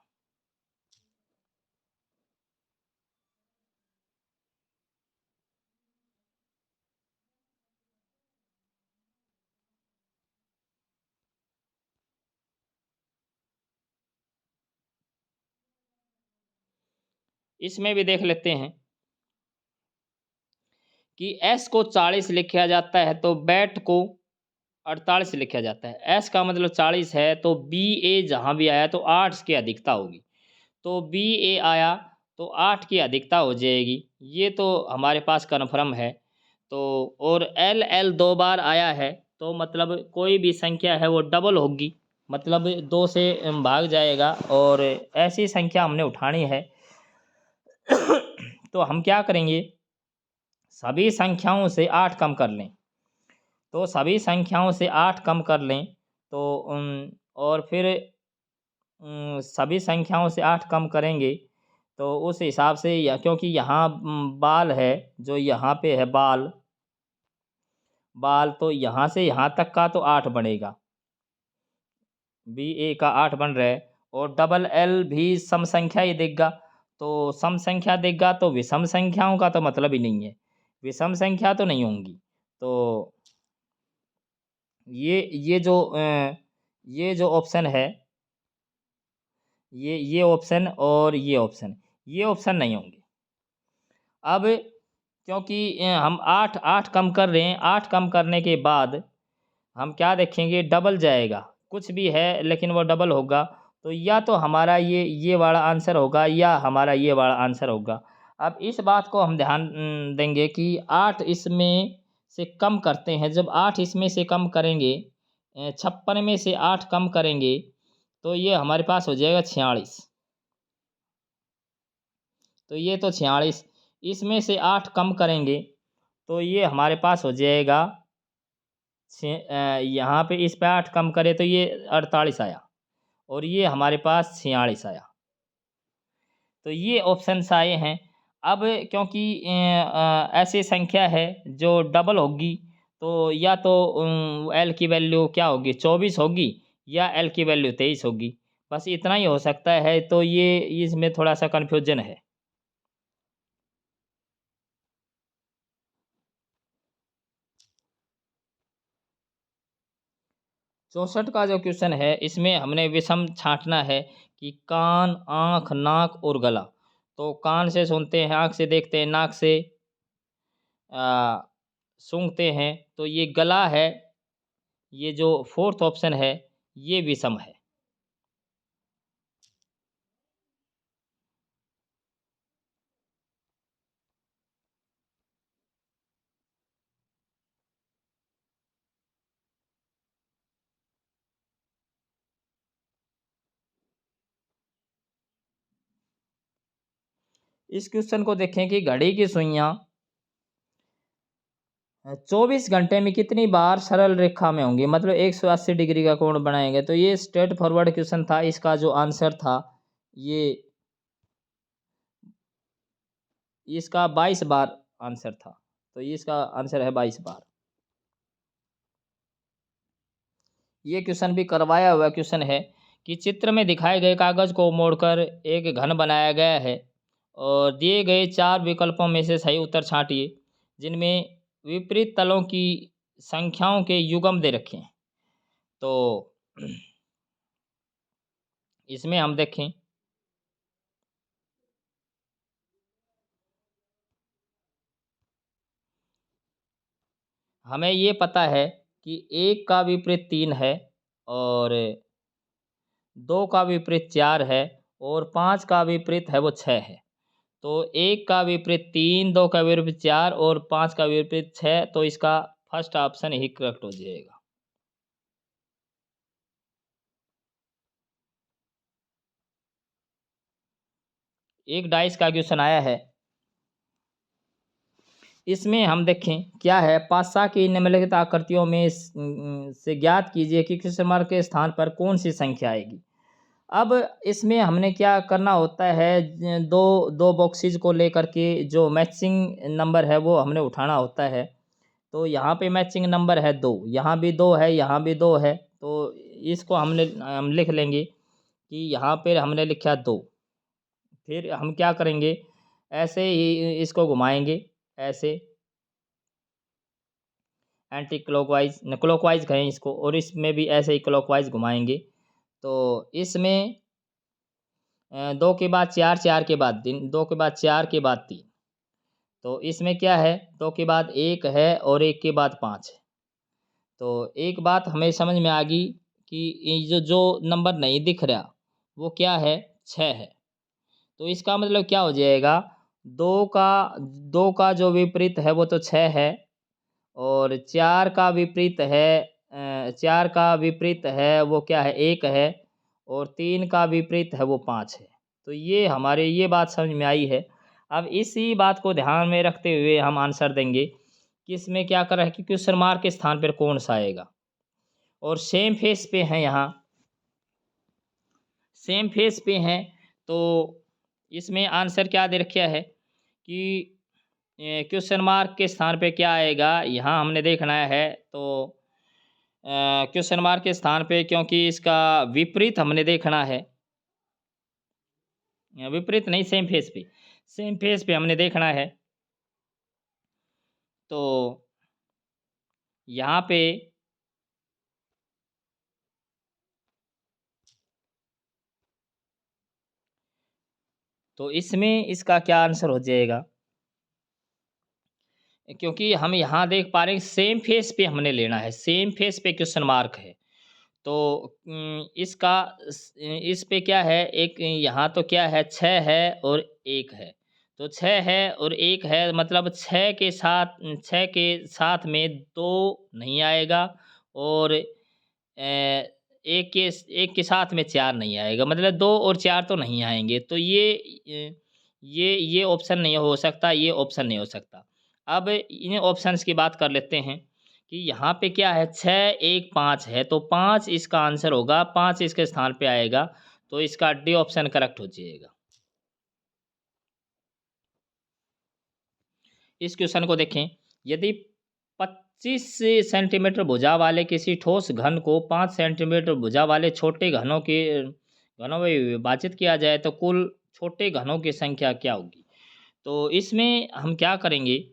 इसमें भी देख लेते हैं कि एस को 40 लिखा जाता है तो बैट को 48 लिखा जाता है। एस का मतलब 40 है तो बी ए जहाँ भी आया तो 8 की अधिकता होगी, तो बी ए आया तो 8 की अधिकता हो जाएगी, ये तो हमारे पास कन्फर्म है। तो और एल एल 2 बार आया है तो मतलब कोई भी संख्या है वो डबल होगी, मतलब 2 से भाग जाएगा, और ऐसी संख्या हमने उठानी है। तो हम क्या करेंगे, सभी संख्याओं से 8 कम कर लें। तो सभी संख्याओं से 8 कम कर लें तो और फिर सभी संख्याओं से 8 कम करेंगे तो उस हिसाब से, क्योंकि यहाँ बाल है, जो यहाँ पे है बाल, तो यहाँ से यहाँ तक का तो 8 बनेगा, बी ए का 8 बन रहा है। और डबल एल भी सम संख्या ही देगा, तो सम संख्या देगा तो विषम संख्याओं का तो मतलब ही नहीं है, विषम संख्या तो नहीं होंगी। तो ये जो ऑप्शन है, ये ऑप्शन और ये ऑप्शन नहीं होंगे। अब क्योंकि हम 8 कम कर रहे हैं, 8 कम करने के बाद हम क्या देखेंगे, डबल जाएगा, कुछ भी है लेकिन वो डबल होगा, तो या तो हमारा ये वाला आंसर होगा या हमारा ये वाला आंसर होगा। अब इस बात को हम ध्यान देंगे कि 8 इसमें से कम करते हैं, जब 8 इसमें से कम करेंगे, 56 में से 8 कम करेंगे तो ये हमारे पास हो जाएगा 46। तो ये तो 46, इसमें से 8 कम करेंगे तो ये हमारे पास हो जाएगा यहाँ पे इस पे 8 कम करें तो ये 48 आया और ये हमारे पास 46 आया। तो ये ऑप्शंस आए हैं। अब क्योंकि ऐसी संख्या है जो डबल होगी तो या तो एल की वैल्यू क्या होगी 24 होगी या एल की वैल्यू 23 होगी, बस इतना ही हो सकता है। तो ये इसमें थोड़ा सा कन्फ्यूजन है। 64 का जो क्वेश्चन है इसमें हमने विषम छांटना है कि कान, आँख, नाक और गला। तो कान से सुनते हैं, आँख से देखते हैं, नाक से सूंघते हैं। तो ये गला है, ये जो फोर्थ ऑप्शन है ये विषम है। इस क्वेश्चन को देखें कि घड़ी की सुइयां 24 घंटे में कितनी बार सरल रेखा में होंगी, मतलब 180 डिग्री का कोण बनाएंगे। तो ये स्ट्रेट फॉरवर्ड क्वेश्चन था। इसका जो आंसर था ये इसका 22 बार आंसर था। तो इसका आंसर है 22 बार। ये क्वेश्चन भी करवाया हुआ क्वेश्चन है कि चित्र में दिखाए गए कागज को मोड़कर एक घन बनाया गया है और दिए गए 4 विकल्पों में से सही उत्तर छांटिए जिनमें विपरीत तलों की संख्याओं के युग्म दे रखे हैं। तो इसमें हम देखें हमें ये पता है कि 1 का विपरीत 3 है और 2 का विपरीत 4 है और 5 का विपरीत है वो 6 है। तो 1 का विपरीत 3, 2 का विपरीत 4 और 5 का विपरीत 6। तो इसका फर्स्ट ऑप्शन ही करेक्ट हो जाएगा। एक डाइस का क्वेश्चन आया है। इसमें हम देखें क्या है, पासा की निम्नलिखित आकृतियों में से ज्ञात कीजिए कि क्वेश्चन मार्क के स्थान पर कौन सी संख्या आएगी। अब इसमें हमने क्या करना होता है, दो दो बॉक्सेस को लेकर के जो मैचिंग नंबर है वो हमने उठाना होता है। तो यहाँ पे मैचिंग नंबर है 2, यहाँ भी 2 है, यहाँ भी 2 है। तो इसको हम लिख लेंगे कि यहाँ पे हमने लिखा 2। फिर हम क्या करेंगे, ऐसे ही इसको घुमाएंगे, ऐसे एंटी क्लॉकवाइज न क्लॉकवाइज कहें इसको, और इसमें भी ऐसे ही क्लॉकवाइज घुमाएंगे। तो इसमें 2 के बाद 4, 4 के बाद 3, 2 के बाद 4 के बाद 3। तो इसमें क्या है, 2 के बाद 1 है और 1 के बाद 5 है। तो एक बात हमें समझ में आ गई कि ये जो जो नंबर नहीं दिख रहा वो क्या है, 6 है। तो इसका मतलब क्या हो जाएगा, 2 का 2 का जो विपरीत है वो तो 6 है और 4 का विपरीत है 4 का विपरीत है वो क्या है, 1 है और 3 का विपरीत है वो 5 है। तो ये हमारे ये बात समझ में आई है। अब इसी बात को ध्यान में रखते हुए हम आंसर देंगे कि इसमें क्या कर रहा है कि क्वेश्चन मार्क के स्थान पर कौन सा आएगा। और सेम फेस पे हैं, यहाँ सेम फेस पे हैं। तो इसमें आंसर क्या दे रखा है कि क्वेश्चन मार्क के स्थान पे क्या आएगा, यहाँ हमने देखना है। तो क्वेश्चन मार्क के स्थान पे, क्योंकि इसका विपरीत हमने देखना है, विपरीत नहीं सेम फेस पे, सेम फेस पे हमने देखना है। तो यहाँ पे तो इसमें इसका क्या आंसर हो जाएगा, क्योंकि हम यहाँ देख पा रहे हैं सेम फेस पे हमने लेना है, सेम फेस पे क्वेश्चन मार्क है। तो इसका इस पे क्या है, एक यहाँ तो क्या है 6 है और 1 है। तो 6 है और 1 है, मतलब 6 के साथ में 2 नहीं आएगा और 1 के साथ में 4 नहीं आएगा, मतलब 2 और 4 तो नहीं आएंगे। तो ये ऑप्शन नहीं हो सकता, ये ऑप्शन नहीं हो सकता। अब इन ऑप्शंस की बात कर लेते हैं कि यहाँ पे क्या है, 6 1 5 है, तो 5 इसका आंसर होगा, 5 इसके स्थान पे आएगा, तो इसका डी ऑप्शन करेक्ट हो जाएगा। इस क्वेश्चन को देखें, यदि 25 सेंटीमीटर भुजा वाले किसी ठोस घन को 5 सेंटीमीटर भुजा वाले छोटे घनों में विभाजित किया जाए तो कुल छोटे घनों की संख्या क्या होगी। तो इसमें हम क्या करेंगे,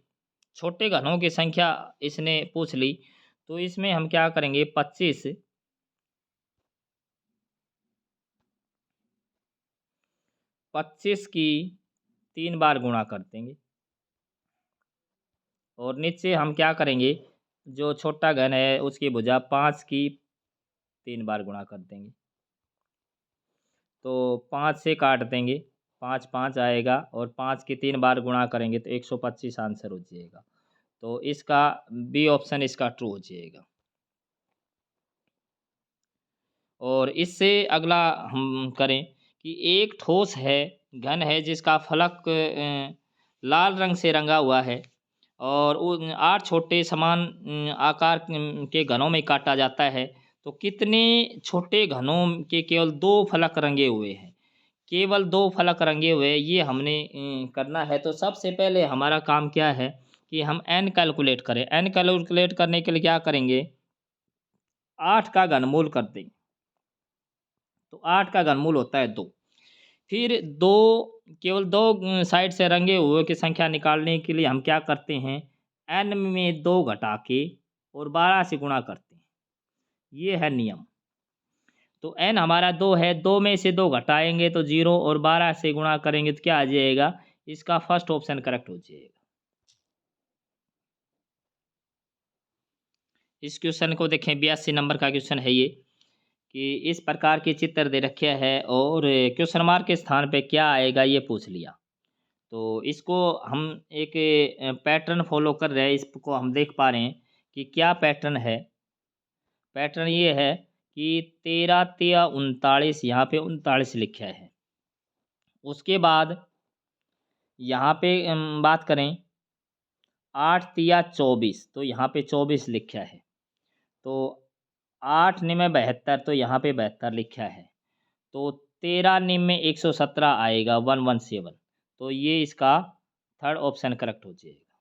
छोटे घनों की संख्या इसने पूछ ली, तो इसमें हम क्या करेंगे, 25 की 3 बार गुणा कर देंगे, और नीचे हम क्या करेंगे, जो छोटा घन है उसकी भुजा 5 की 3 बार गुणा कर देंगे, तो 5 से काट देंगे, 5 5 आएगा, और 5 की 3 बार गुणा करेंगे तो 125 आंसर हो जाएगा। तो इसका बी ऑप्शन इसका ट्रू हो जाएगा। और इससे अगला हम करें कि एक ठोस है, घन है, जिसका फलक लाल रंग से रंगा हुआ है, और उन 8 छोटे समान आकार के घनों में काटा जाता है, तो कितने छोटे घनों के केवल 2 फलक रंगे हुए हैं। केवल 2 फलक रंगे हुए, ये हमने करना है। तो सबसे पहले हमारा काम क्या है कि हम एन कैलकुलेट करें। एन कैलकुलेट करने के लिए क्या करेंगे, 8 का घनमूल कर देंगे, तो 8 का घनमूल होता है 2। फिर केवल 2 साइड से रंगे हुए की संख्या निकालने के लिए हम क्या करते हैं, एन में 2 घटा के और 12 से गुणा करते हैं, ये है नियम। तो एन हमारा 2 है, 2 में से 2 घटाएंगे तो 0, और 12 से गुणा करेंगे तो क्या आ जाएगा, इसका फर्स्ट ऑप्शन करेक्ट हो जाएगा। इस क्वेश्चन को देखें, 82 नंबर का क्वेश्चन है ये, कि इस प्रकार के चित्र दे रखे है और क्वेश्चन मार्क के स्थान पे क्या आएगा ये पूछ लिया। तो इसको हम एक पैटर्न फॉलो कर रहे हैं, इसको हम देख पा रहे हैं कि क्या पैटर्न है। पैटर्न ये है कि 13 3 39, यहाँ पे 39 लिखा है। उसके बाद यहाँ पे बात करें 8 3 24, तो यहाँ पे 24 लिखा है। तो 8 9 72, तो यहाँ पे 72 लिखा है। तो 13 9 117 आएगा, 117। तो ये इसका थर्ड ऑप्शन करेक्ट हो जाएगा।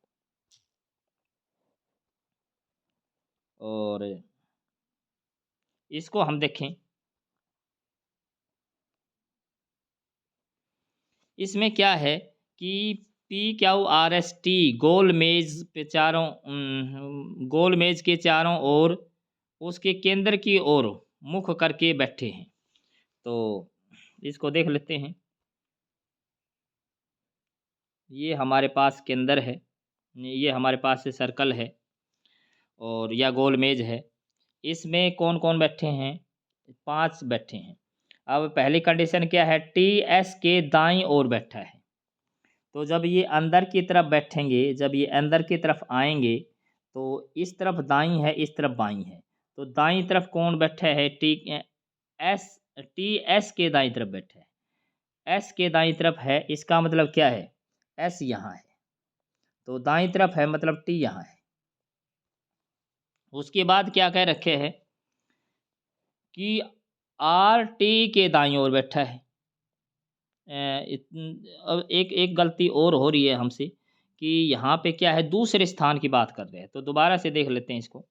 और इसको हम देखें, इसमें क्या है कि PQRST गोल मेज पे गोल मेज के चारों ओर उसके केंद्र की ओर मुख करके बैठे हैं। तो इसको देख लेते हैं। ये हमारे पास केंद्र है, ये हमारे पास से सर्कल है, और यह गोल मेज है। इसमें कौन कौन बैठे हैं, 5 बैठे हैं। अब पहली कंडीशन क्या है, TS के दाईं ओर बैठा है। तो जब ये अंदर की तरफ बैठेंगे, जब ये अंदर की तरफ आएंगे, तो इस तरफ दाईं है, इस तरफ बाईं है। तो दाईं तरफ कौन बैठा है, TS के दाईं तरफ बैठा है, S के दाईं तरफ है। इसका मतलब क्या है, S यहाँ है, तो दाईं तरफ है, मतलब T यहाँ है। उसके बाद क्या कह रखे है कि RT के दाईं ओर बैठा है। अब एक गलती और हो रही है हमसे कि यहाँ पे क्या है, दूसरे स्थान की बात कर रहे हैं। तो दोबारा से देख लेते हैं इसको।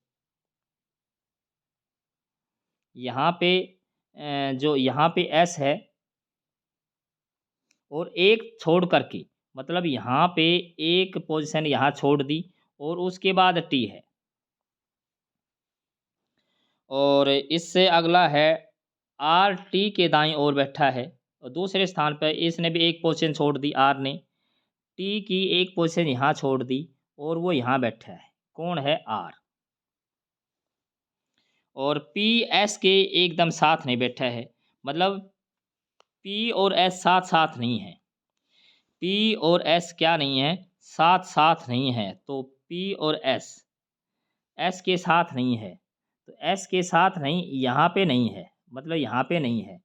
यहाँ पे जो यहाँ पे S है, और एक छोड़ करके, मतलब यहाँ पे एक पोजीशन यहाँ छोड़ दी, और उसके बाद T है। और इससे अगला है RT के दाईं ओर बैठा है, और दूसरे स्थान पर इसने भी एक पोजीशन छोड़ दी, R ने T की एक पोजीशन यहाँ छोड़ दी, और वो यहाँ बैठा है। कौन है, R। और PS के एकदम साथ नहीं बैठा है, मतलब P और S साथ साथ नहीं है। P और S क्या नहीं है, साथ साथ नहीं है। तो P और S के साथ नहीं है, तो S के साथ नहीं, यहाँ पे नहीं है, मतलब यहाँ पे नहीं है।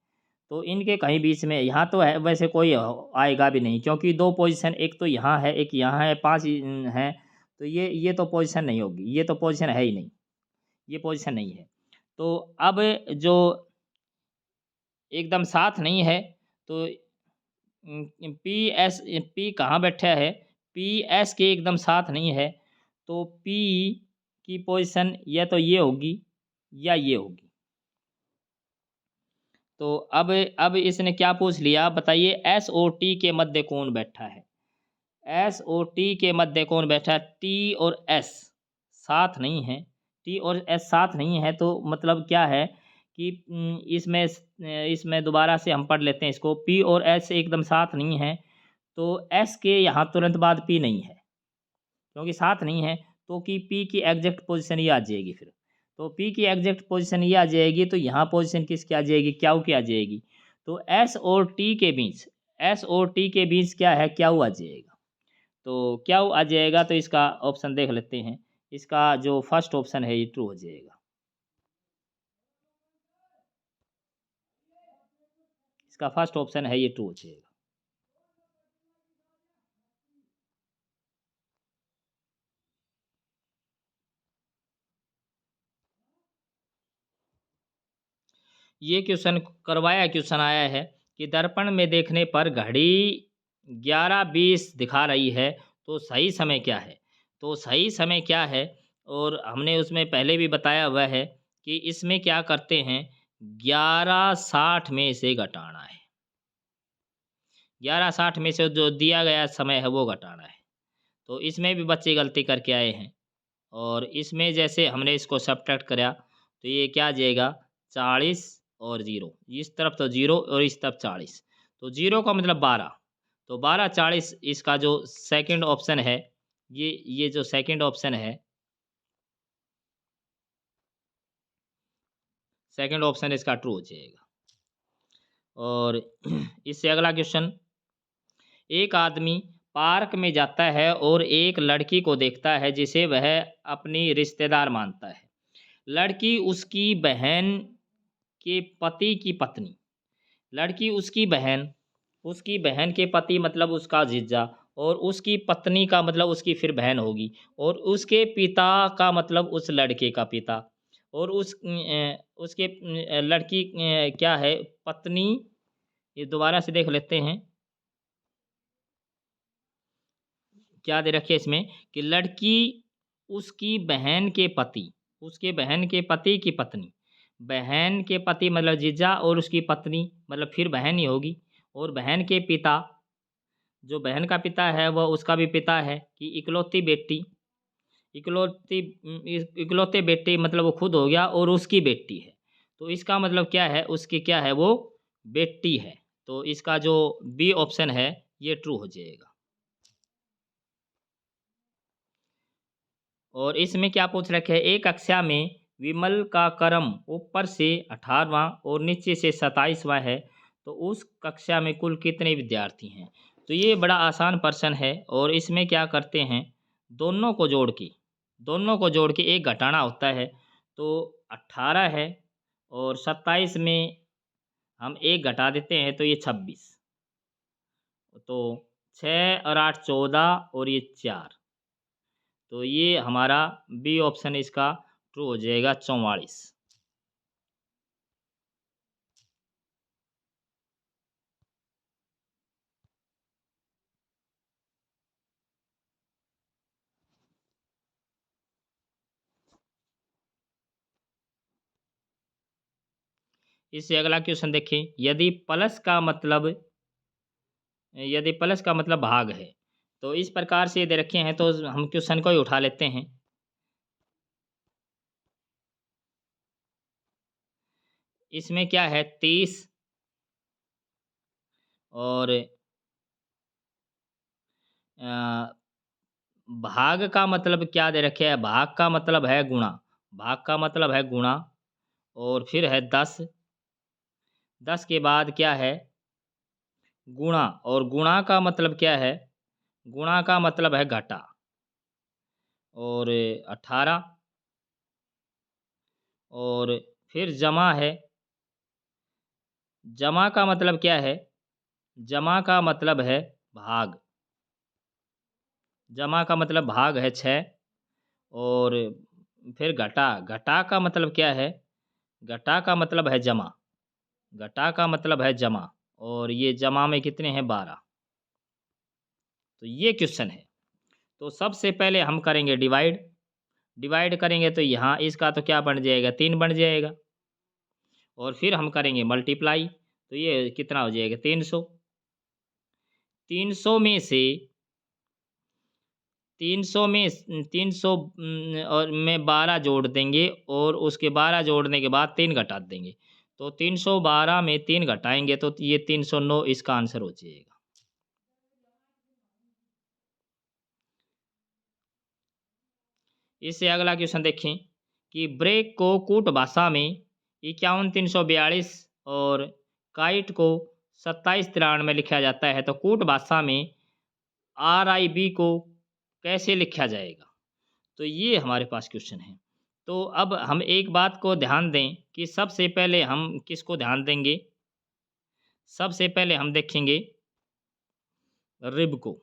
तो इनके कहीं बीच में यहाँ तो है, वैसे कोई आएगा भी नहीं, क्योंकि दो पोजीशन, एक तो यहाँ है एक यहाँ है, पांच हैं, तो ये तो पोजीशन नहीं होगी, ये तो पोजीशन है ही नहीं, ये पोजीशन नहीं है। तो अब जो एकदम साथ नहीं है, तो पी एस, पी कहाँ बैठा है, पी एस के एकदम साथ नहीं है, तो पी की पोजीशन या तो ये होगी या ये होगी। तो अब इसने क्या पूछ लिया, बताइए एस और टी के मध्य कौन बैठा है। एस और टी के मध्य कौन बैठा है, टी और एस साथ नहीं है, टी और एस साथ नहीं है, तो मतलब क्या है कि इसमें दोबारा से हम पढ़ लेते हैं इसको, पी और एस एकदम साथ नहीं है, तो एस के यहाँ तुरंत बाद पी नहीं है, क्योंकि साथ नहीं है, तो कि पी की एग्जैक्ट पोजीशन ये आ जाएगी फिर। तो पी की एग्जैक्ट पोजीशन ये आ जाएगी, तो यहाँ पोजीशन किसकी आ जाएगी, क्याऊ की आ जाएगी। तो एस और टी के बीच, एस और टी के बीच क्या है, क्याऊ आ जाएगा। तो क्याऊ आ जाएगा, तो इसका ऑप्शन देख लेते हैं, इसका जो फर्स्ट ऑप्शन है ये ट्रू हो जाएगा। इसका फर्स्ट ऑप्शन है ये ट्रू हो जाएगा। ये क्वेश्चन आया है कि दर्पण में देखने पर घड़ी 11:20 दिखा रही है, तो सही समय क्या है। तो सही समय क्या है, और हमने उसमें पहले भी बताया हुआ है कि इसमें क्या करते हैं, 11:60 में से घटाना है, 11:60 में से जो दिया गया समय है वो घटाना है। तो इसमें भी बच्चे गलती करके आए हैं, और इसमें जैसे हमने इसको सब्ट्रैक्ट करा, तो ये क्या आ जाएगा, 40 और 0, इस तरफ तो 0 और इस तरफ 40, तो 0 का मतलब 12, तो 12 40, इसका जो सेकंड ऑप्शन है, ये जो सेकंड ऑप्शन है, सेकंड ऑप्शन इसका ट्रू हो जाएगा। और इससे अगला क्वेश्चन, एक आदमी पार्क में जाता है और एक लड़की को देखता है जिसे वह अपनी रिश्तेदार मानता है। लड़की उसकी बहन के पति की पत्नी, लड़की उसकी बहन के पति मतलब उसका जीजा, और उसकी पत्नी का मतलब उसकी फिर बहन होगी, और उसके पिता का मतलब उस लड़के का पिता, और उसके लड़की क्या है, पत्नी, ये दोबारा से देख लेते हैं क्या दे रखे इसमें, कि लड़की उसकी बहन के पति, उसके बहन के पति की पत्नी, बहन के पति मतलब जीजा, और उसकी पत्नी मतलब फिर बहन ही होगी, और बहन के पिता, जो बहन का पिता है वह उसका भी पिता है, कि इकलौती बेटी, इकलौती इकलौते बेटी मतलब वो खुद हो गया, और उसकी बेटी है, तो इसका मतलब क्या है, उसकी क्या है, वो बेटी है। तो इसका जो बी ऑप्शन है ये ट्रू हो जाएगा। और इसमें क्या पूछ रखे है, एक कक्षा में विमल का क्रम ऊपर से 18वां और नीचे से 27वां है, तो उस कक्षा में कुल कितने विद्यार्थी हैं। तो ये बड़ा आसान प्रश्न है, और इसमें क्या करते हैं, दोनों को जोड़ के, दोनों को जोड़ के एक घटाना होता है, तो 18 है, और 27 में हम एक घटा देते हैं, तो ये 26, तो 6 और 8 14, और ये 4, तो ये हमारा बी ऑप्शन इसका ट्रू हो जाएगा, 44। इससे अगला क्वेश्चन देखें, यदि प्लस का मतलब भाग है, तो इस प्रकार से दे रखे हैं, तो हम क्वेश्चन को ही उठा लेते हैं। इसमें क्या है, 30, और भाग का मतलब क्या दे रखे है, भाग का मतलब है गुणा, भाग का मतलब है गुणा, और फिर है 10, 10 के बाद क्या है, गुणा, और गुणा का मतलब क्या है, गुणा का मतलब है घटा, और 18, और फिर जमा है जमा का मतलब क्या है? जमा का मतलब है भाग। जमा का मतलब भाग है 6। और फिर घटा, घटा का मतलब क्या है? घटा का मतलब है जमा। घटा का मतलब है जमा, और ये जमा में कितने हैं? 12। तो ये क्वेश्चन है। तो सबसे पहले हम करेंगे डिवाइड। डिवाइड करेंगे तो यहाँ इसका तो क्या बन जाएगा? 3 बन जाएगा। और फिर हम करेंगे मल्टीप्लाई, तो ये कितना हो जाएगा? 300। 300 में से 300 में 300 और में 12 जोड़ देंगे, और उसके 12 जोड़ने के बाद 3 घटा देंगे। तो 312 में 3 घटाएंगे तो ये 309 इसका आंसर हो जाएगा। इससे अगला क्वेश्चन देखें कि ब्रेक को कूट भाषा में 51,342 और काइट को 2793 में लिखा जाता है, तो कूट भाषा में RIB को कैसे लिखा जाएगा? तो ये हमारे पास क्वेश्चन है। तो अब हम एक बात को ध्यान दें कि सबसे पहले हम किसको ध्यान देंगे? सबसे पहले हम देखेंगे रिब को।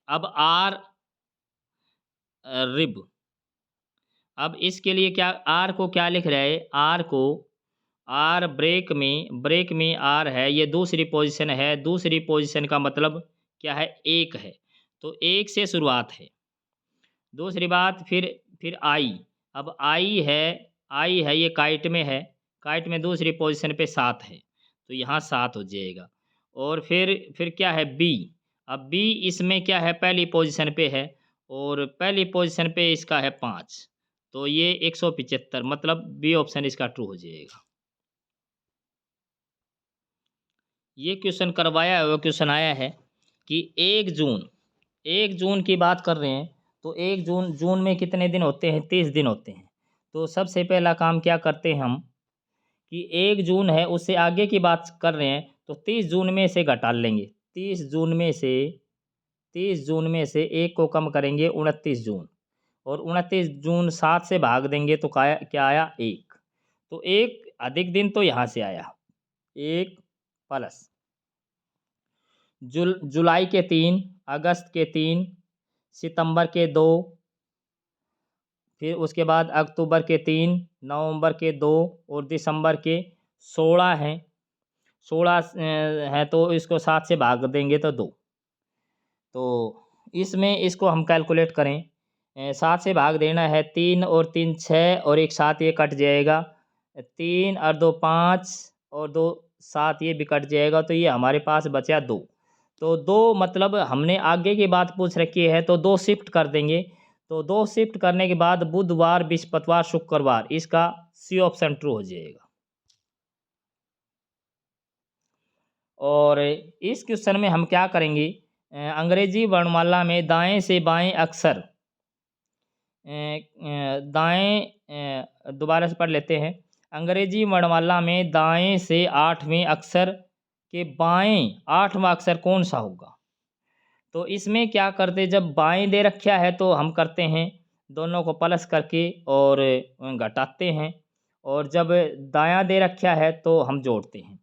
अब रिब, अब इसके लिए क्या आर को क्या लिख रहा है? आर को, आर ब्रेक में आर है, ये दूसरी पोजीशन है। दूसरी पोजीशन का मतलब क्या है? 1 है, तो 1 से शुरुआत है। दूसरी बात फिर आई। अब आई है ये काइट में है। काइट में दूसरी पोजीशन पे 7 है, तो यहाँ 7 हो जाएगा। और फिर क्या है? बी। अब बी इसमें क्या है? पहली पोजीशन पे है, और पहली पोजीशन पे इसका है 5, तो ये 175, मतलब बी ऑप्शन इसका ट्रू हो जाएगा। ये क्वेश्चन करवाया हुआ क्वेश्चन आया है कि 1 जून की बात कर रहे हैं, तो 1 जून में कितने दिन होते हैं? 30 दिन होते हैं। तो सबसे पहला काम क्या करते हैं हम कि 1 जून है उससे आगे की बात कर रहे हैं, तो 30 जून में से घटा लेंगे। 30 जून में से 1 को कम करेंगे, 29 जून, और 29 जून 7 से भाग देंगे तो क्या आया? 1। तो 1 अधिक दिन तो यहाँ से आया 1 प्लस जुलाई के 3, अगस्त के 3, सितंबर के 2, फिर उसके बाद अक्टूबर के 3, नवंबर के 2, और दिसंबर के 16 हैं। 16 है तो इसको 7 से भाग देंगे तो 2। तो इसमें इसको हम कैलकुलेट करें, 7 से भाग देना है, 3 और 3 6, और 1 7, ये कट जाएगा। 3 और 2 5, और 2 7, ये भी कट जाएगा। तो ये हमारे पास बचा 2। तो 2 मतलब हमने आगे की बात पूछ रखी है, तो 2 शिफ्ट कर देंगे। तो 2 शिफ्ट करने के बाद बुधवार, बृहस्पतिवार, शुक्रवार, इसका सी ऑप्शन ट्रू हो जाएगा। और इस क्वेश्चन में हम क्या करेंगे? अंग्रेजी वर्णमाला में दाएं से बाएं अक्षर, दोबारा से पढ़ लेते हैं। अंग्रेजी वर्णमाला में दाएं से 8वें अक्षर के बाएं 8वां अक्षर कौन सा होगा? तो इसमें क्या करते? जब बाएं दे रखा है तो हम करते हैं दोनों को प्लस करके और घटाते हैं, और जब दायां दे रखा है तो हम जोड़ते हैं।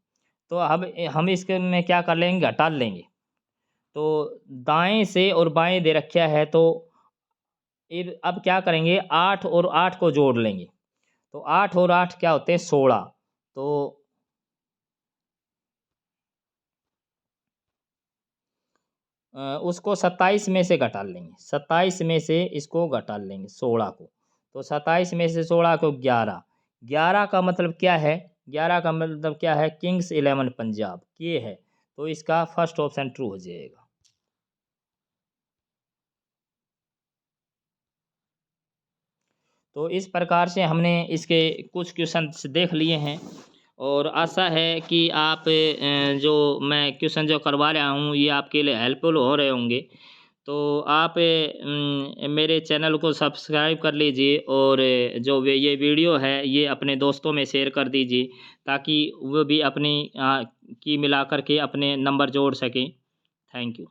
तो अब हम इसके में क्या कर लेंगे? घटा लेंगे। तो दाएं से और बाएं दे रखा है, तो अब क्या करेंगे? 8 और 8 को जोड़ लेंगे। तो 8 और 8 क्या होते हैं? 16। तो उसको 27 में से घटा लेंगे। 27 में से इसको घटा लेंगे 16 को। तो 27 में से 16 को 11। 11 का मतलब क्या है? 11 का मतलब क्या है? किंग्स 11 पंजाब, ये है। तो इसका फर्स्ट ऑप्शन ट्रू हो जाएगा। तो इस प्रकार से हमने इसके कुछ क्वेश्चन देख लिए हैं, और आशा है कि आप जो मैं क्वेश्चन जो करवा रहा हूँ ये आपके लिए हेल्पफुल हो रहे होंगे। तो आप मेरे चैनल को सब्सक्राइब कर लीजिए, और जो ये वीडियो है ये अपने दोस्तों में शेयर कर दीजिए, ताकि वो भी अपनी की मिला करके अपने नंबर जोड़ सकें। Thank you.